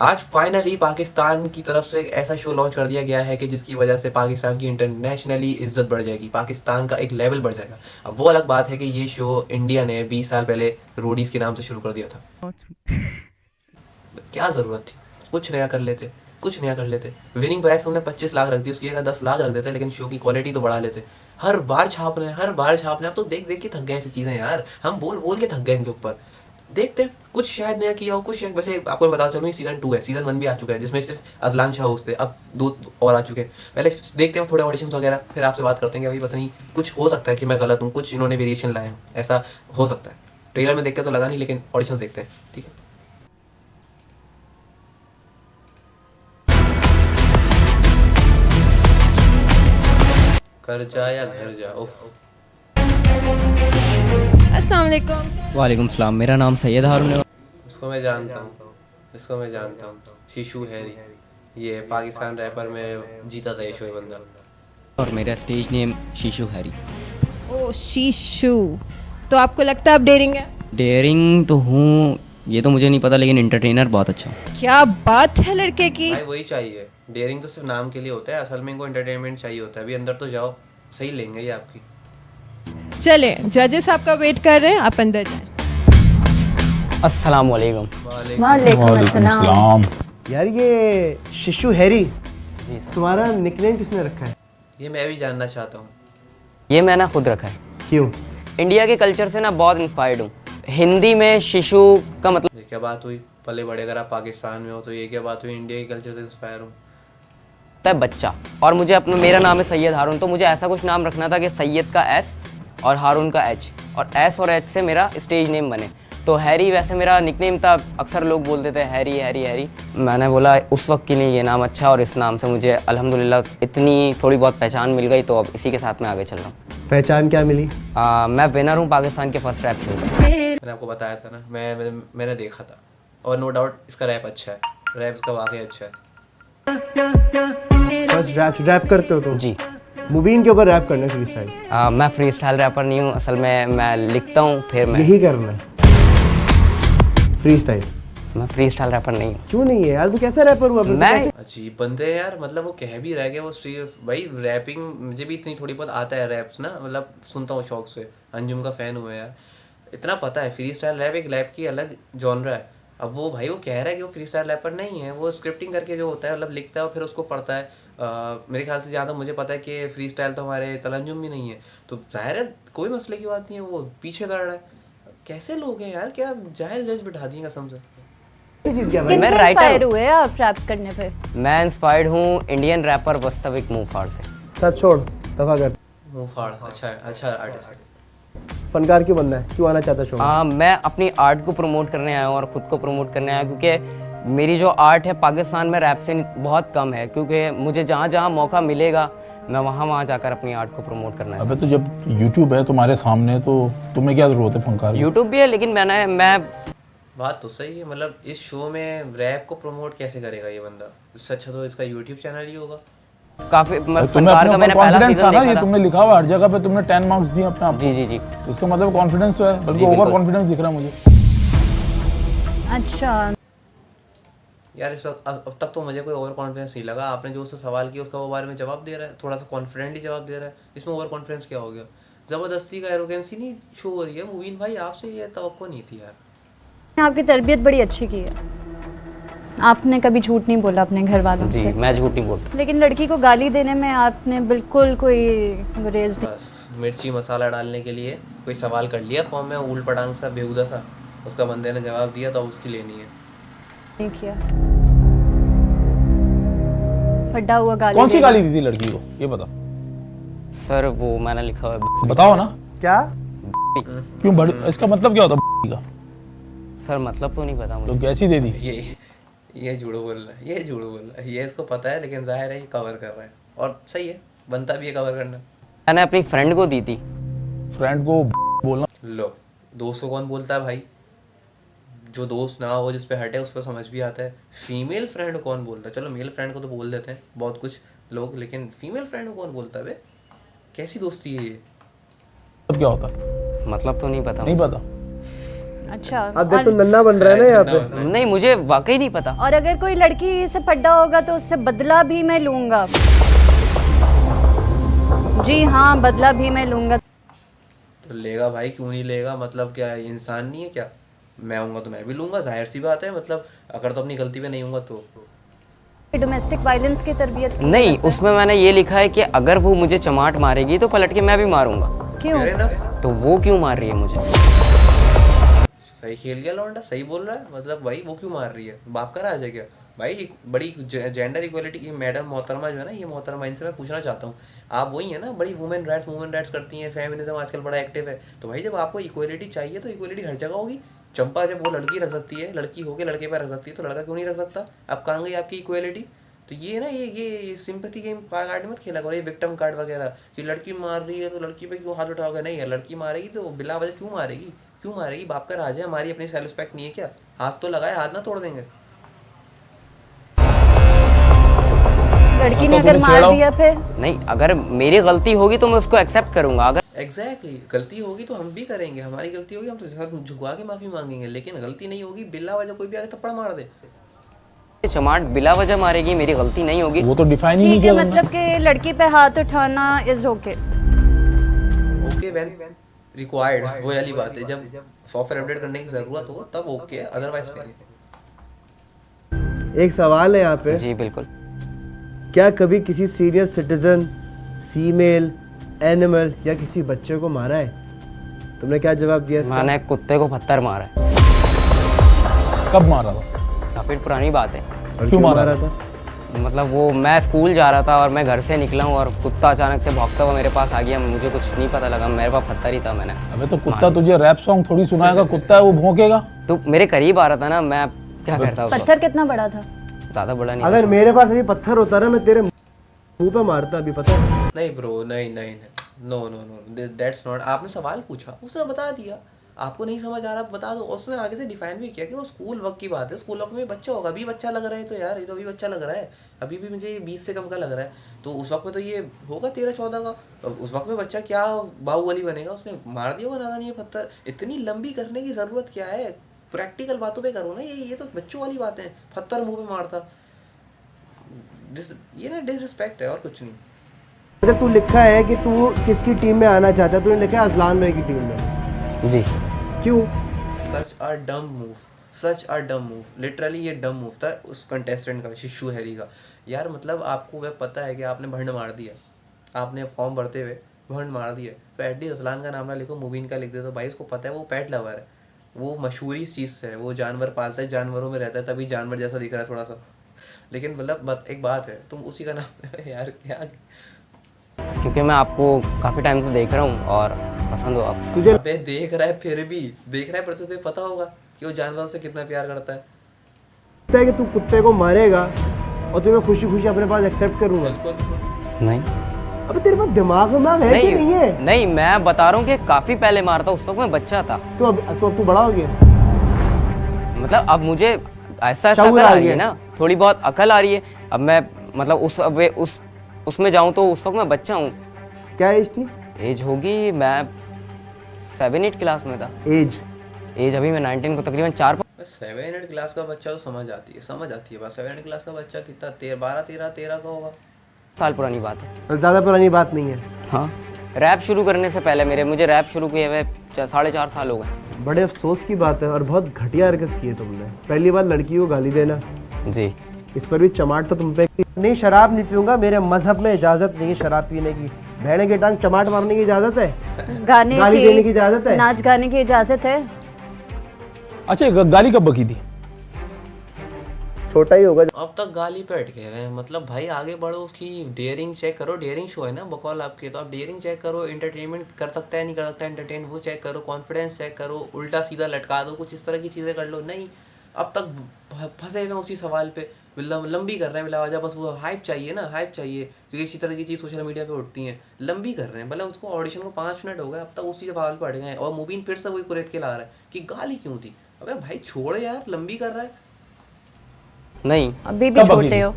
आज फाइनली पाकिस्तान की तरफ से एक ऐसा शो लॉन्च कर दिया गया है कि जिसकी वजह से पाकिस्तान की इंटरनेशनली इज्जत बढ़ जाएगी, पाकिस्तान का एक लेवल बढ़ जाएगा। अब वो अलग बात है कि ये शो इंडिया ने 20 साल पहले रोडीज के नाम से शुरू कर दिया था। क्या ज़रूरत थी? कुछ नया कर लेते, कुछ नया कर लेते। विनिंग प्राइस उन्होंने 25 लाख रख दी, उसकी जगह 10 लाख रख देते, लेकिन शो की क्वालिटी तो बढ़ा लेते। हर बार छाप रहे हैं, हर बार छाप रहे हैं। अब तो देख देख के थक गए ऐसी चीज़ें यार, हम बोल बोल के थक गए इनके ऊपर। देखते हैं कुछ शायद नया किया हो, कुछ शायद। वैसे आपको मैं बता चलूँ, ये सीज़न 2 है, सीज़न 1 भी आ चुका है जिसमें सिर्फ अजलान शाह होस्ट थे, अब 2 और आ चुके हैं। पहले देखते हैं थोड़े ऑडिशंस वगैरह, फिर आपसे बात करते हैं कि भाई पता नहीं, कुछ हो सकता है कि मैं गलत हूँ, कुछ इन्होंने वेरिएशन लाए हैं, ऐसा हो सकता है। ट्रेलर में देख के तो लगा नहीं, लेकिन ऑडिशंस देखते हैं, ठीक है। कर जा या घर जा, उफ। अस्सलाम वालेकुम। वालेकुम सलाम। मेरा नाम सैयद हारून है इसको मैं जानता हूँ, इसको मैं जानता हूँ, शिशु हैरी। ये पाकिस्तान रैपर में जीता था ये शो, ये बंदा। और मेरा स्टेज नेम शीशु हैरी। ओ शीशु, तो आपको लगता है आप डेयरिंग है? डेयरिंग तो हूँ, ये तो मुझे नहीं पता, लेकिन एंटरटेनर बहुत अच्छा हूँ। क्या बात है लड़के की। भाई वही चाहिए, डेयरिंग तो सिर्फ नाम के लिए होता है, असल में इनको एंटरटेनमेंट चाहिए होता है। अभी अंदर तो जाओ, सही लेंगे ये आपकी। चले, जजेस आपका वेट कर रहे हैं, आप अंदर जाएं। अस्सलाम वालेकुम। वालेकुम अस्सलाम। यार ये शिशु हैरी जी सर। तुम्हारा निकनेम किसने रखा है? ये मैं भी जानना चाहता हूँ। ये मैंने खुद रखा है। क्यों? इंडिया के कल्चर से ना बहुत इंस्पायर्ड हूँ। हिंदी में शिशु का मतलब ये क्या बात हुई, पले बड़े अगर आप पाकिस्तान में हो तो ये क्या बात हुई इंडिया के कल्चर से इंस्पायर हूँ? होता है बच्चा, और मुझे अपना, मेरा नाम है सैयद हारून, तो मुझे ऐसा कुछ नाम रखना था कि सैयद का एस और हारून का एच, और एस और एच से मेरा स्टेज नेम बने। तो हैरी वैसे मेरा निकनेम था, अक्सर लोग बोलते थे हैरी हैरी हैरी। मैंने बोला उस वक्त के लिए ये नाम अच्छा, और इस नाम से मुझे अल्हम्दुलिल्लाह इतनी थोड़ी बहुत पहचान मिल गई, तो अब इसी के साथ मैं आगे चल रहा हूँ। पहचान क्या मिली? मैं विनर हूँ पाकिस्तान के फर्स्ट रैप शो का। मैंने आपको बताया था ना, मैंने देखा था, और नो डाउट इसका रैप अच्छा है, रैप इसका वाकई अच्छा है। बस रैप करते हो तुम? जी। मुबीन के ऊपर रैप करना फ्री स्टाइल? मैं फ्री स्टाइल रैपर नहीं हूँ, असल में मैं लिखता हूँ, फिर मैं यही करना है, फ्री स्टाइल। मैं फ्री स्टाइल रैपर नहीं हूँ। क्यों नहीं है यार, तू कैसा रैपर हुआ? मैं अजीब बंदे हैं यार, मतलब वो कह भी रह गए वो भाई रैपिंग मुझे भी इतनी थोड़ी बहुत आता है, रैप्स ना, मतलब सुनता हूँ शौक से, अंजुम का फ़ैन हुआ यार, इतना पता है। फ्री स्टाइल रैप एक रैप की अलग जॉनरा है। अब वो भाई वो कह रहा है कि वो फ्री स्टाइल रैपर नहीं है, वो स्क्रिप्टिंग करके जो होता है, मतलब लिखता है और फिर उसको पढ़ता है। मेरे ख्याल से जहाँ तक मुझे पता है कि फ्री स्टाइल तो हमारे तलंजुम भी नहीं है, तो जाहिर है कोई मसले की बात नहीं है, वो पीछे कर रहा है। कैसे लोग हैं यार, क्या जाहिल जज बिठा दिए कसम से। जीत गया भाई। मैं किनसे राइटर इंस्पायर हुए आप रैप करने पे? मैं इंस्पायर्ड हूँ इंडियन रैपर वास्तविक मुफाड़ से। सब छोड़, दफा कर। मुंह फाड़, अच्छा अच्छा आर्टिस्ट। फनकार क्यों बनना है, क्यों आना चाहता शो में? मैं अपनी आर्ट को प्रमोट करने आया हूँ और ख़ुद को प्रमोट करने आया हूँ, क्योंकि मेरी जो आर्ट है पाकिस्तान में रैप से बहुत कम है, क्योंकि मुझे जहाँ जहाँ मौका मिलेगा मैं वहाँ जाकर अपनी आर्ट को प्रमोट करना अबे तो जब YouTube है तुम्हारे सामने तो तुम्हें क्या ज़रूरत है फनकार की? यूट्यूब भी है, लेकिन मैं बात तो सही है, मतलब इस शो में रैप को प्रमोट कैसे करेगा ये बंदा? इससे अच्छा तो इसका यूट्यूब चैनल ही होगा। काफ़ी तुम्हें फनकार का अपने मैंने ऊपर पहला कॉन्फिडेंस था सीजन ना, देखा ये था। तुमने लिखा हुआ हर जगह पे, तुमने 10 मार्क्स दिए अपने आप जी जी जी। को। इसका मतलब कॉन्फिडेंस तो है, बल्कि जी, ओवर बिल्कुल। कॉन्फिडेंस दिख रहा है मुझे। अच्छा, यार इस वक्त अब तक तो मुझे कोई ओवर कॉन्फिडेंस नहीं लगा। आपने जो उससे सवाल किया उसका वो बारे में जवाब दे रहा है, थोड़ा सा कॉन्फिडेंटली जवाब दे रहा है, इसमें ओवर कॉन्फिडेंस क्या हो गया? ज़बरदस्ती का एरोगेंसी नहीं शो हो रही है। मुबीन भाई आपसे ये तवक्को नहीं थी यार। आपकी तरबियत बड़ी अच्छी की है। आपने कभी झूठ नहीं बोला अपने घर वालों जी, से, मैं झूठ नहीं बोलता। लेकिन लड़की को गाली देने में आपने बिल्कुल कोई गुरेज बस मिर्ची मसाला डालने के लिए कोई सवाल कर लिया फॉर्म में, ऊल पटांग सा बेहुदा सा, उसका बंदे ने जवाब दिया तो उसकी लेनी है। नहीं किया। फड्डा हुआ गाली कौन सी देना। गाली दी थी लड़की को, ये बता। सर वो मैंने लिखा हुआ है। बताओ ना क्या? क्यों बड़ी, इसका मतलब क्या होता है का? सर मतलब तो नहीं पता मुझे। तो कैसी दे दी? ये झूठ बोल रहा है, ये झूठ बोल रहा है, ये इसको पता है, लेकिन जाहिर है ये कवर कर रहा है, और सही है, बनता भी है कवर करना। मैंने अपनी फ्रेंड को दी थी। फ्रेंड को बोलना? लो, दोस्त को कौन बोलता है भाई? जो दोस्त ना हो, जिस पे हटे, उस पर समझ भी आता है। फीमेल फ्रेंड कौन बोलता है? चलो मेल फ्रेंड को तो बोल देते हैं बहुत कुछ लोग, लेकिन फीमेल फ्रेंड को कौन बोलता है बे? कैसी दोस्ती है ये? मतलब क्या होता है? मतलब तो नहीं पता नहीं मुझे। पता? अच्छा। अब देख तो नन्ना बन रहा है ना यहाँ पे। नहीं, मुझे वाकई नहीं पता। और अगर कोई लड़की से पड्डा होगा तो उससे बदला भी मैं लूंगा। जी हाँ, बदला भी मैं लूंगा। तो लेगा भाई, क्यों नहीं लेगा? मतलब क्या है, इंसान नहीं है क्या? मैं आऊँगा तो मैं भी लूँगा, जाहिर सी बात है। मतलब अगर तो अपनी गलती पे नहीं हूँगा तो डोमेस्टिक वायलेंस की तरबियत नहीं, उसमें मैंने ये लिखा है कि अगर वो मुझे चमाट मारेगी तो पलट के मैं भी मारूंगा। क्यों? Fair enough. तो वो क्यों मार रही है मुझे? सही खेल गया लौंडा, सही बोल रहा है। मतलब भाई वो क्यों मार रही है? बाप का राज है क्या भाई? बड़ी जेंडर इक्वलिटी की मैडम मोहतरमा जो है ना, ये मोहतरमा, इनसे मैं पूछना चाहता हूँ, आप वही है ना, बड़ी वुमेन राइट्स करती हैं, फेमिनिज्म आजकल बड़ा एक्टिव है। तो भाई जब आपको इक्वलिटी चाहिए तो इक्वलिटी हर जगह होगी। चंपा जब वो लड़की रख सकती है, लड़की होके लड़के पे रख सकती है, तो लड़का क्यों नहीं रख सकता? अब कहाँ गई आपकी इक्वलिटी? तो ये ना, ये सिंपैथी गेम कार्ड मत खेला करो, ये विक्टिम कार्ड वगैरह, कि लड़की मार रही है तो लड़की पे क्यों हाथ उठाओगे? नहीं है, लड़की मारेगी तो बिला वजह क्यों मारेगी? क्यों मारेगी? बाप का राज है, हमारी अपनी सेल्फ रिस्पेक्ट नहीं है क्या? हाथ तो लगाए, हाथ ना तोड़ देंगे। लड़की ने अगर मार दिया फिर? नहीं, अगर मेरी गलती होगी तो मैं उसको एक्सेप्ट करूंगा। अगर एग्जैक्टली गलती होगी तो हम भी करेंगे, हमारी गलती होगी हम तो सर झुकवा के माफी मांगेंगे। लेकिन गलती नहीं होगी, बिल्ला वजह कोई भी आगे थप्पड़ मार दे। चमाट बिला वजह मारेगी, मेरी गलती नहीं होगी। वो तो डिफाइन ही नहीं ठीक है, किया तुमने। मतलब कि लड़की पे हाथ उठाना is okay. Okay when required, वो वाली बात है, जब सॉफ्टवेयर अपडेट करने की जरूरत हो तब ओके है, अदरवाइज नहीं। एक सवाल है यहाँ पे, जी बिल्कुल। क्या कभी किसी सीनियर सिटीजन, फीमेल, एनिमल या किसी बच्चे को मारा है? तुमने क्या जवाब दिया इसका? मैंने कुत्ते को पत्थर मारा है। कब मारा था? काफी पुरानी बात है। और क्यों मारा था? मतलब वो, मैं स्कूल जा रहा था और मैं घर से निकला हूँ और कुत्ता अचानक से भौंकता हुआ मेरे पास आ गया। मुझे कुछ नहीं पता लगा, मेरे पास पत्थर ही था। मैंने अबे तो कुत्ता तुझे रैप सॉन्ग थोड़ी सुनाएगा, कुत्ता है वो भौंकेगा। तो मेरे करीब आ रहा था ना, मैं क्या करता? पत्थर कितना बड़ा था? ज़्यादा बड़ा नहीं अगर था। मेरे पास अभी पत्थर होता ना, मैं तेरे मुंह पे मारता अभी, पता है? नहीं ब्रो, नहीं नहीं, no no no, that's not. आपने सवाल पूछा, उसने बता दिया। आपको नहीं समझ आ रहा, बता दो। उसने आगे से डिफाइन भी किया कि वो स्कूल वक्त की बात है, स्कूल वक्त में बच्चा होगा। अभी बच्चा लग रहा है तो यार, ये तो अभी बच्चा लग रहा है, अभी भी मुझे ये 20 से कम का लग रहा है। तो उस वक्त में तो ये होगा 13-14 का। तो उस वक्त में बच्चा क्या बाहुबली बनेगा? उसने मार दिया होगा नादानी ये पत्थर। इतनी लंबी करने की ज़रूरत क्या है? प्रैक्टिकल बातों पे करो ना, ये तो बच्चों वाली बातें हैं। पत्थर मुँह पे मारता, ये ना डिसरिस्पेक्ट है और कुछ नहीं। अगर तू लिखा है कि तू किसकी टीम में आना चाहता है, तूने लिखा है अजलान भाई की टीम में। जी। क्यों? सच अ डम मूव, सच अ डम मूव, लिटरली ये डम मूव था उस कंटेस्टेंट का, शिशु हैरी का। यार मतलब आपको वह पता है कि आपने भंड मार दिया, आपने फॉर्म भरते हुए भंड मार दिया, तो एटलीस्ट असलान का नाम ना लिखो, मुबीन का लिख दे। तो भाई उसको पता है वो पेट लवर है, वो मशहूरी इस चीज़ से है, वो जानवर पालता है, जानवरों में रहता है, तभी जानवर जैसा दिख रहा है थोड़ा सा। लेकिन मतलब एक बात है, तुम उसी का नाम यार क्या, क्योंकि मैं आपको काफ़ी टाइम से देख रहा हूँ और पसंद हो आप। तुझे अबे देख रहा है, फिर भी देख रहा है, पर तुझे पता होगा कि वो जानवरों से कितना प्यार करता है। लगता है कि तू कुत्ते को मारेगा और तुम्हें खुशी खुशी अपने पास एक्सेप्ट करूंगा? बिल्कुल। नहीं अबे तेरे पास दिमाग है कि नहीं है? नहीं, मैं बता रहा हूँ कि काफ़ी पहले मारा था, उस वक्त मैं बच्चा था। तो अब तू बड़ा हो गया, मतलब अब मुझे ऐसा शऊर अकल आ आ रही है गया। ना, थोड़ी बहुत अकल आ रही है। अब मैं मतलब उसमें जाऊँ तो उस वक्त मैं बच्चा हूँ। क्या एज थी? एज होगी, मैं 7-8 क्लास में था। एज अभी मैं 19 को तकरीबन 4 7-8 क्लास का बच्चा तो समझ आती है, समझ आती है बात। 7-8 क्लास का बच्चा कितना 12-13 का होगा। साल पुरानी बात है। ज़्यादा पुरानी बात नहीं है। हाँ, रैप शुरू करने से पहले मुझे रैप शुरू किए हुए 4.5 साल हो गए। बड़े अफसोस की बात है और बहुत घटिया हरकत की है तुमने। पहली बार लड़की को गाली देना, जी। इस पर भी चमाट तो तुम पे। नहीं, शराब नहीं पीऊंगा, मेरे मजहब में इजाजत नहीं है शराब पीने की। भेड़े के टांग चमाट मारने की इजाजत है? गाली देने की इजाजत है? नाच गाने की इजाजत है? अच्छा, गाली कब बकी थी? छोटा ही होगा। अब तक गाली पे अटके हुए हैं। मतलब भाई आगे बढ़ो, उसकी डेयरिंग चेक करो। डेयरिंग शो है ना बकौल आपके, तो आप डेयरिंग चेक करो, एंटरटेनमेंट कर सकता है नहीं कर सकता एंटरटेन, वो चेक करो, कॉन्फिडेंस चेक करो, उल्टा सीधा लटका दो, कुछ इस तरह की चीज़ें कर लो। नहीं, अब तक फंसे हुए उसी सवाल पे, लंबी कर रहे हैं बिला वजह। बस वो हाइप चाहिए ना, हाइप चाहिए, क्योंकि इसी तरह की चीज़ सोशल मीडिया पे उठती हैं। लंबी कर रहे हैं, भले उसको ऑडिशन को 5 मिनट हो गए, अब तक उसी सवाल पर अड़ गए हैं। और मुबीन फिर से वही कुरेद के ला रहा है कि गाली क्यों थी। अबे भाई छोड़ यार, लंबी कर रहा है। नहीं, अभी भी छोटे हो।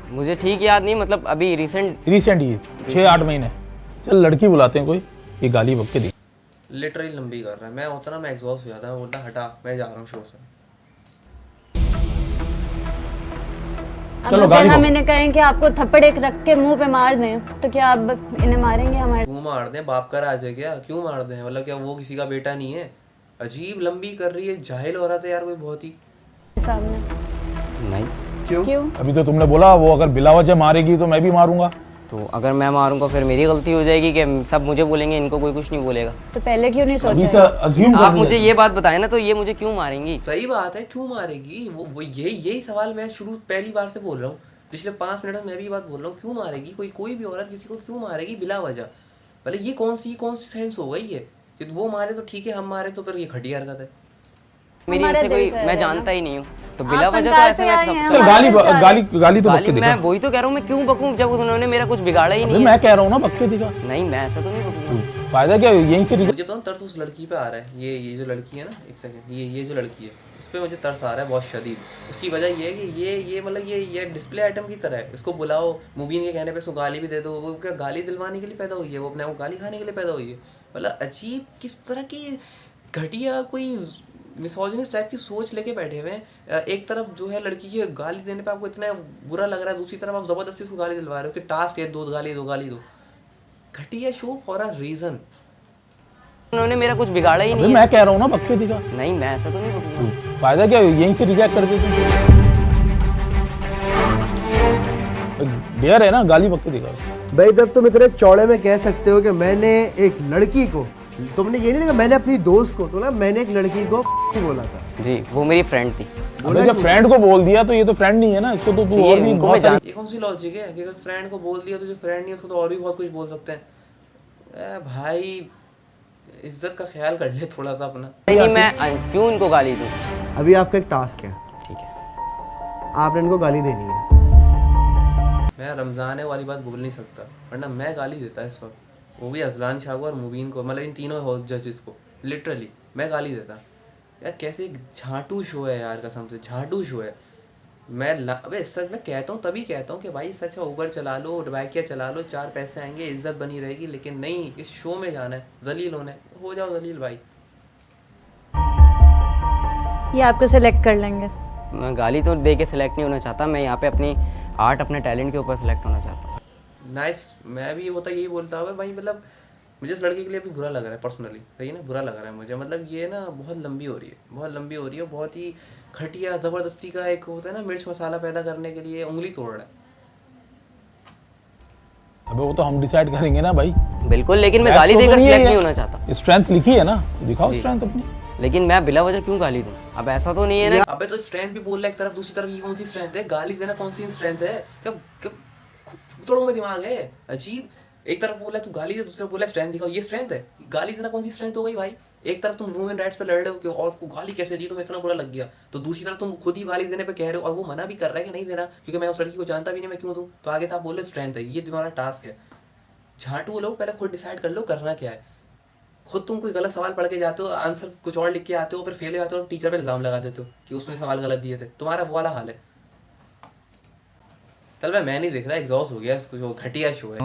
मुझे ठीक याद नहीं, मतलब अभी रिसेंट ही 6-8 महीने। चल लड़की बुलाते हैं कोई, ये गाली बक के दी। लिटरली लंबी कर रहा है। मैं होता ना, मैं एग्जॉस्ट हो जाता, मैं बोलता हटा, मैं जा रहा हूँ शो से। चलो, अब गाली अगर हम दो। इन्हें कहें कि आपको थप्पड़ एक रख के मुंह पे मार दें तो क्या आप इन्हें मारेंगे हमारे क्यों मार दें? बाप का राज है क्या? क्यों मार दें? मतलब क्या वो किसी का बेटा नहीं है? अजीब लंबी कर रही है, जाहिल औरत है यार कोई बहुत ही। सामने? नहीं, क्यों? अभी तो तुमने बोला वो अगर बिला वजह मारेगी तो मैं भी मारूंगा। तो अगर मैं मारूंगा फिर मेरी गलती हो जाएगी कि सब मुझे बोलेंगे, इनको कोई कुछ नहीं बोलेगा। तो पहले क्यों नहीं अभी से सोचा? अज्यूम आप कर मुझे ये बात बताएं ना, तो ये मुझे क्यों मारेंगी? सही बात है, क्यों मारेगी? वो यही सवाल मैं शुरू पहली बार से बोल रहा हूँ, पिछले 5 मिनट में मैं भी बात बोल रहा हूँ, क्यों मारेगी? कोई भी औरत किसी को क्यों मारेगी बिला वजह? मतलब ये कौन सी सेंस हो गई है कि वो मारे तो ठीक है, हम मारे तो फिर ये घटिया हरकत है। मेरी हमारा इनसे दिल कोई, कह रहा मैं है जानता ना। ही नहीं हूँ, तो बिला आप वजह तो पंजाब ऐसे से मैं आए हैं, चल थप गाली हमारे गाली गाली तो गाली बक्के मैं दिखा। वही तो कह रहा हूँ, मैं क्यों बकूं जब उन्होंने मेरा कुछ बिगाड़ा ही अबे नहीं है। मैं कह रहा हूँ ना बक्के दिखा। नहीं, मैं ऐसा तो नहीं बकूंगा। फायदा क्या है? यहीं से रिजल्ट। मुझे बताऊँ तरस उस लड़की पे आ रहा है, ये जो लड़की है ना, एक सेकंड, ये जो लड़की है इस पे मुझे तरस आ रहा है बहुत शदीद। उसकी वजह ये है कि ये मतलब ये डिस्प्ले आइटम की तरह है। इसको बुलाओ, मुबीन के कहने पे इसको गाली भी दे दो, वो क्या गाली दिलवाने के लिए पैदा हुई है? वो अपने आप को गाली खाने के लिए पैदा हुई है? मतलब अजीब किस तरह की घटिया कोई मिसोजिनिस्ट टाइप की सोच लेके बैठे हुए हैं। एक तरफ जो है लड़की की गाली देने पे आपको इतना बुरा लग रहा है, दूसरी तरफ आप जबरदस्ती उसको गाली दिलवा रहे हो कि टास्क है, दो गाली दो गाली दो। घटिया शो फॉर अ रीजन। उन्होंने मेरा कुछ बिगाड़ा ही अबे नहीं है। मैं कह रहा हूँ ना बक्के दिखा। नहीं, मैं ऐसा तो नहीं बकूंगा। फायदा क्या है? यहीं से रिजेक्ट कर देते। डेयर है ना, गाली बक्के दिखा। भाई जब तुम इतने चौड़े में कह सकते हो कि मैंने एक लड़की को, तुमने ये नहीं लिखा मैंने अपनी दोस्त को, तो ना मैंने एक लड़की को बोला था। जी, वो मेरी फ्रेंड थी। अबे जब फ्रेंड को बोल दिया तो ये तो फ्रेंड नहीं है ना, इसको तो तू ये और भी इनको बहुत मैं जान- ये कौन सी लॉजिक है कि अगर फ्रेंड को बोल दिया तो जो फ्रेंड नहीं है उसको तो और भी बहुत कुछ बोल सकते हैं? भाई इज्जत का ख्याल कर ले थोड़ा सा अपना। नहीं, मैं क्यों इनको गाली दूँ? अभी आपका एक टास्क है, ठीक है। आपने इनको गाली देनी है। मैं रमज़ान है वाली बात बोल नहीं सकता, वरना मैं गाली देता इस वक्त, वो भी अजलान शाह को और मुबीन को, मतलब इन तीनों जजेस को लिटरली मैं गाली देता। यार कैसे एक झाटू शो है यार, कसम से झाटू शो है। अबे सच में कहता हूँ, तभी कहता हूँ कि भाई सच है, ऊबर चला लो, बाइकिया चला लो, 4 पैसे आएंगे, इज्जत बनी रहेगी, लेकिन नहीं, इस शो में जाना है, जलील होना है, हो जाओ जलील भाई। ये आपको सिलेक्ट कर लेंगे? मैं गाली तो दे के सिलेक्ट नहीं होना चाहता, मैं यहाँ पे अपनी आर्ट, अपने टैलेंट के ऊपर सिलेक्ट होना चाहता हूँ। नाइस, मैं भी होता यही बोलता हूँ भाई। मतलब मुझे इस लड़के के लिए भी बुरा लग रहा है पर्सनली, सही है ना, बुरा लग रहा है मुझे। मतलब ये ना बहुत लंबी हो रही है, बहुत लंबी हो रही है, बहुत ही घटिया ज़बरदस्ती का एक होता है ना, मिर्च मसाला पैदा करने के लिए उंगली तोड़ रहा है। अबे वो तो हम डिसाइड करेंगे ना भाई। बिल्कुल, लेकिन मैं Match गाली तो देकर नहीं है सिलेक्ट ये। नहीं होना चाहता। स्ट्रेंथ लिखी है ना, दिखाओ जी। स्ट्रेंथ अपनी। लेकिन मैं बिला वजह क्यों गाली दूँ? अब ऐसा तो नहीं है ना। अबे तो स्ट्रेंथ भी बोल रहा है एक तरफ, दूसरी तरफ ये कौन सी स्ट्रेंथ है? गाली देना कौन सी स्ट्रेंथ है? कब कब थोड़ा में दिमाग है अजीब। एक तरफ बोला तू गाली दे, दूसरी तरफ बोला स्ट्रेंथ दिखाओ, ये स्ट्रेंथ है? गाली देना कौन सी स्ट्रेंथ हो गई भाई? एक तरफ तुम ह्यूमन राइट्स पे लड़ रहे हो कि और उसको गाली कैसे दी, तुम्हें इतना बुरा लग गया, तो दूसरी तरफ तुम खुद ही गाली देने पे कह रहे हो और वो मना भी कर रहा है कि नहीं देना, क्योंकि मैं उस लड़की को जानता भी नहीं, मैं क्यों दूं? तो आगे से आप बोल रहे हो स्ट्रेंथ है, ये तुम्हारा टास्क है। झाटू लोग पहले खुद डिसाइड कर लो करना क्या है। खुद तुम कोई गलत सवाल पढ़ के जाते हो, आंसर कुछ और लिख के आते हो, फिर फेल हो जाते हो और टीचर पे इल्जाम लगा देते हो कि उसने सवाल गलत दिए थे। तुम्हारा वो वाला हाल है। चल मैं नहीं देख रहा, एग्जॉस्ट हो गया, इसको जो घटिया शो है।